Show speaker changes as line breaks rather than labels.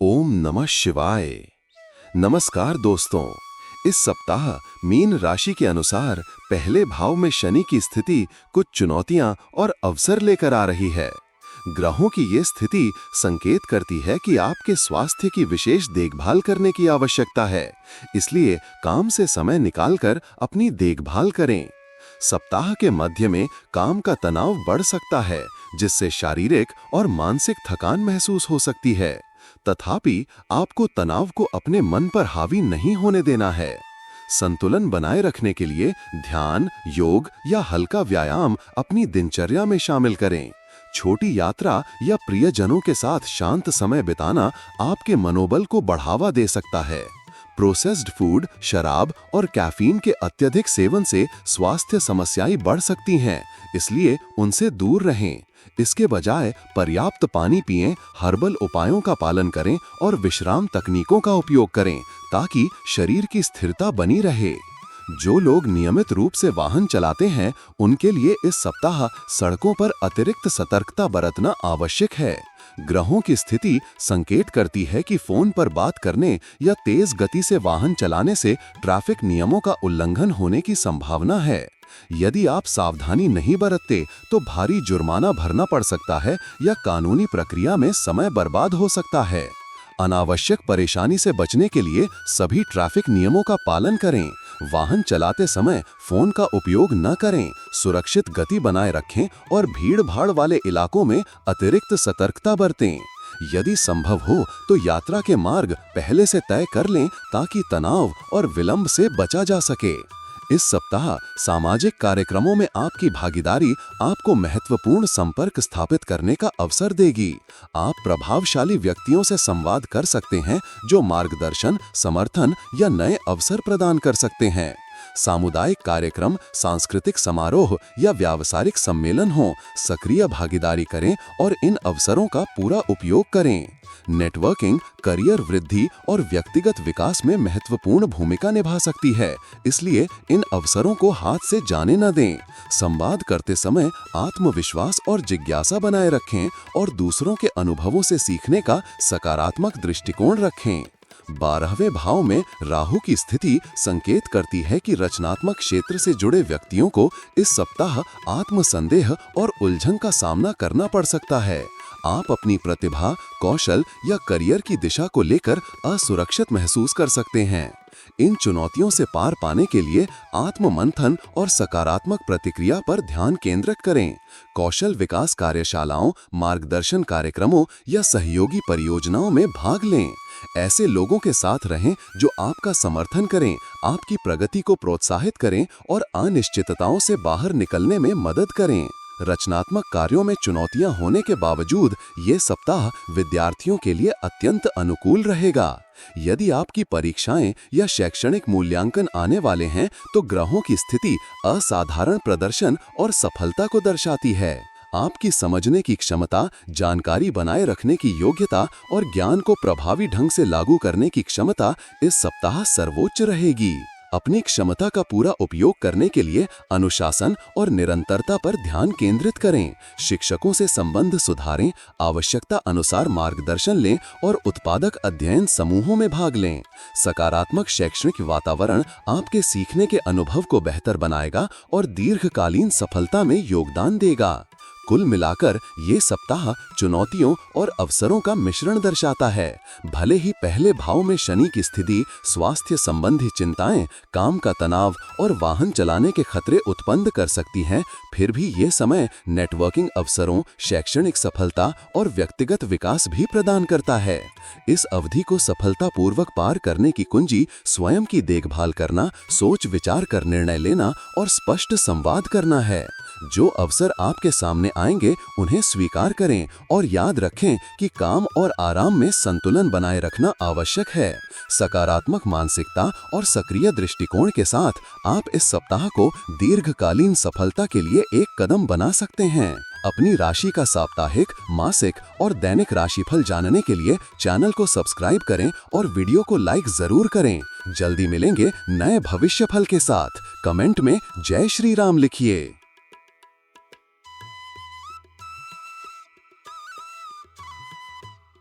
ओम नमः शिवाय। नमस्कार दोस्तों। इस सप्ताह मीन राशि के अनुसार पहले भाव में शनि की स्थिति कुछ चुनौतियां और अवसर लेकर आ रही है। ग्रहों की ये स्थिति संकेत करती है कि आपके स्वास्थ्य की विशेष देखभाल करने की आवश्यकता है, इसलिए काम से समय निकालकर अपनी देखभाल करें। सप्ताह के मध्य में काम का तनाव बढ़ सकता है, जिससे शारीरिक और मानसिक थकान महसूस हो सकती है। तथापि आपको तनाव को अपने मन पर हावी नहीं होने देना है। संतुलन बनाए रखने के लिए ध्यान, योग या हल्का व्यायाम अपनी दिनचर्या में शामिल करें। छोटी यात्रा या प्रियजनों के साथ शांत समय बिताना आपके मनोबल को बढ़ावा दे सकता है। प्रोसेस्ड फूड, शराब और कैफीन के अत्यधिक सेवन से स्वास्थ्य समस्याएं बढ़ सकती हैं, इसलिए उनसे दूर रहें। इसके बजाय पर्याप्त पानी पिएं, हर्बल उपायों का पालन करें और विश्राम तकनीकों का उपयोग करें ताकि शरीर की स्थिरता बनी रहे। जो लोग नियमित रूप से वाहन चलाते हैं, उनके लिए इस सप्ताह सड़कों पर अतिरिक्त सतर्कता बरतना आवश्यक है। ग्रहों की स्थिति संकेत करती है कि फोन पर बात करने या तेज गति से वाहन चलाने से ट्रैफिक नियमों का उल्लंघन होने की संभावना है। यदि आप सावधानी नहीं बरतते तो भारी जुर्माना भरना पड़ सकता है या कानूनी प्रक्रिया में समय बर्बाद हो सकता है। अनावश्यक परेशानी से बचने के लिए सभी ट्रैफिक नियमों का पालन करें। वाहन चलाते समय फोन का उपयोग न करें, सुरक्षित गति बनाए रखें और भीड़-भाड़ वाले इलाकों में अतिरिक्त सतर्कता बरतें। यदि संभव हो तो यात्रा के मार्ग पहले से तय कर लें ताकि तनाव और विलंब से बचा जा सके। इस सप्ताह सामाजिक कार्यक्रमों में आपकी भागीदारी आपको महत्वपूर्ण संपर्क स्थापित करने का अवसर देगी। आप प्रभावशाली व्यक्तियों से संवाद कर सकते हैं जो मार्गदर्शन, समर्थन या नए अवसर प्रदान कर सकते हैं। सामुदायिक कार्यक्रम, सांस्कृतिक समारोह या व्यावसायिक सम्मेलन हो, सक्रिय भागीदारी करें और इन अवसरों का पूरा उपयोग करें। नेटवर्किंग करियर वृद्धि और व्यक्तिगत विकास में महत्वपूर्ण भूमिका निभा सकती है, इसलिए इन अवसरों को हाथ से जाने न दें। संवाद करते समय आत्मविश्वास और जिज्ञासा बनाए रखें और दूसरों के अनुभवों से सीखने का सकारात्मक दृष्टिकोण रखें। 12वें भाव में राहु की स्थिति संकेत करती है कि रचनात्मक क्षेत्र से जुड़े व्यक्तियों को इस सप्ताह आत्मसंदेह और उलझन का सामना करना पड़ सकता है। आप अपनी प्रतिभा, कौशल या करियर की दिशा को लेकर असुरक्षित महसूस कर सकते हैं। इन चुनौतियों से पार पाने के लिए आत्म-मंथन और सकारात्मक प्रतिक्रिया पर ध्यान केंद्रित करें। कौशल विकास कार्यशालाओं, मार्गदर्शन कार्यक्रमों या सहयोगी परियोजनाओं में भाग लें। ऐसे लोगों के साथ रहें जो आपका समर्थन करें, आपकी प्रगति को प्रोत्साहित करें और अनिश्चितताओं से बाहर निकलने में मदद करें। रचनात्मक कार्यों में चुनौतियां होने के बावजूद ये सप्ताह विद्यार्थियों के लिए अत्यंत अनुकूल रहेगा। यदि आपकी परीक्षाएं या शैक्षणिक मूल्यांकन आने वाले हैं तो ग्रहों की स्थिति असाधारण प्रदर्शन और सफलता को दर्शाती है। आपकी समझने की क्षमता, जानकारी बनाए रखने की योग्यता और ज्ञान को प्रभावी ढंग से लागू करने की क्षमता इस सप्ताह सर्वोच्च रहेगी। अपनी क्षमता का पूरा उपयोग करने के लिए अनुशासन और निरंतरता पर ध्यान केंद्रित करें। शिक्षकों से संबंध सुधारें, आवश्यकता अनुसार मार्गदर्शन लें और उत्पादक अध्ययन समूहों में भाग लें। सकारात्मक शैक्षणिक वातावरण आपके सीखने के अनुभव को बेहतर बनाएगा और दीर्घकालीन सफलता में योगदान देगा। कुल मिलाकर ये सप्ताह चुनौतियों और अवसरों का मिश्रण दर्शाता है। भले ही पहले भाव में शनि की स्थिति स्वास्थ्य संबंधी चिंताएं, काम का तनाव और वाहन चलाने के खतरे उत्पन्न कर सकती हैं, फिर भी ये समय नेटवर्किंग अवसरों, शैक्षणिक सफलता और व्यक्तिगत विकास भी प्रदान करता है। इस अवधि को सफलतापूर्वक पार करने की कुंजी स्वयं की देखभाल करना, सोच विचार कर निर्णय लेना और स्पष्ट संवाद करना है। जो अवसर आपके सामने आएंगे उन्हें स्वीकार करें और याद रखें कि काम और आराम में संतुलन बनाए रखना आवश्यक है। सकारात्मक मानसिकता और सक्रिय दृष्टिकोण के साथ आप इस सप्ताह को दीर्घकालीन सफलता के लिए एक कदम बना सकते हैं। अपनी राशि का साप्ताहिक, मासिक और दैनिक राशिफल जानने के लिए चैनल को सब्सक्राइब करें और वीडियो को लाइक जरूर करें। जल्दी मिलेंगे नए भविष्य फल के साथ। कमेंट में जय श्री राम लिखिए।